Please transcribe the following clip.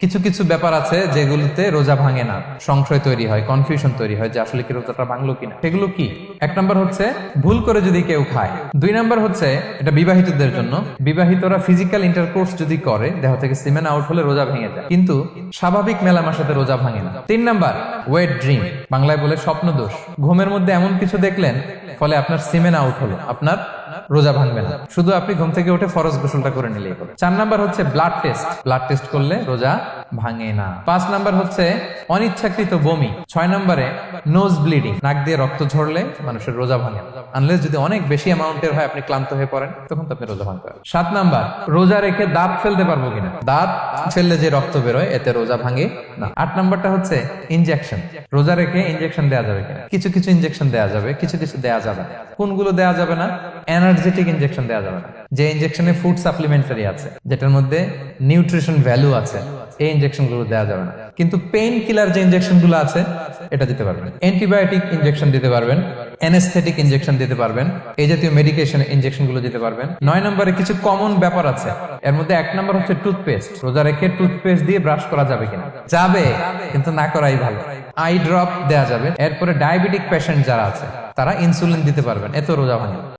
কিছু কিছু ব্যাপার আছে যেগুলোতে রোজা ভাঙে না, সংশয় তৈরি হয়, কনফিউশন তৈরি হয় যে আসলে কি রোজাটা ভাঙলো কিনা। সেগুলো কি? এক নম্বর হচ্ছে ভুল করে যদি কেউ খায়। দুই নম্বর হচ্ছে এটা বিবাহিতদের জন্য, বিবাহিতরা ফিজিক্যাল ইন্টারকোর্স যদি করে দেহ থেকে সিমেন আউট হলে রোজা ভেঙে যায়, কিন্তু স্বাভাবিক মেলামেশাতে রোজা ভাঙে না। তিন নম্বর ওয়েট ড্রিম, বাংলায় বলে স্বপ্ন দোষ। ঘুমের মধ্যে এমন কিছু দেখলেন ফলে আপনার সিমেন আউট হলো, আপনার রোজা ভাঙবে না, শুধু আপনি ঘুম থেকে উঠে ফরজ গোসলটা করে নিলেই হবে। চার নাম্বার হচ্ছে ব্লাড টেস্ট, ব্লাড টেস্ট করলে রোজা ভাঙে না। পাঁচ নাম্বার হচ্ছে অনিচ্ছাকৃত বমি। ছয় নম্বরে নোজ ব্লিডিং, নাক দিয়ে রক্ত ঝরলে মানুষের রোজা ভাঙে না, আনলেস যদি অনেক বেশি অ্যামাউন্টের হয়, আপনি ক্লান্ত হয়ে পড়েন, তখন তো আপনি রোজা ভাঙতে পারেন। সাত নাম্বার রোজা রেখে দাঁত ফেলতে পারবো কিনা, দাঁত ফেললে যে রক্ত বেরোয় এতে রোজা ভাঙে না। আট নাম্বারটা হচ্ছে ইনজেকশন, রোজা রেখে ইনজেকশন দেওয়া যাবে কিনা। কিছু কিছু ইনজেকশন দেওয়া যাবে, কিছু কিছু দেওয়া যাবে না। কোনগুলো দেওয়া যাবে না? এনার্জেটিক ইনজেকশন দেওয়া যাবে না, যে ইনজেকশনে ফুড সাপ্লিমেন্টারি আছে, যেটার মধ্যে নিউট্রিশন ভ্যালু আছে, এই ইনজেকশন গুলো দেওয়া যাবে না। কিন্তু পেইন কিলার যে ইনজেকশন গুলো আছে এটা দিতে পারবেন। অ্যান্টিবায়োটিক ইনজেকশন দিতে পারবেন, অ্যানেস্থেটিক ইনজেকশন দিতে পারবেন, এই জাতীয় মেডিকেশন ইনজেকশন গুলো দিতে পারবেন। নয় নম্বরে কিছু কমন ব্যাপার আছে, এর মধ্যে এক নম্বর হচ্ছে টুথপেস্ট। রোজা রেখে টুথপেস্ট দিয়ে ব্রাশ করা যাবে কিনা? যাবে, কিন্তু না করাই ভালো। আই ড্রপ দেওয়া যাবে। এরপরে ডায়াবেটিক পেশেন্ট যারা আছে তারা ইনসুলিন দিতে পারবেন, এত রোজা ভাঙে।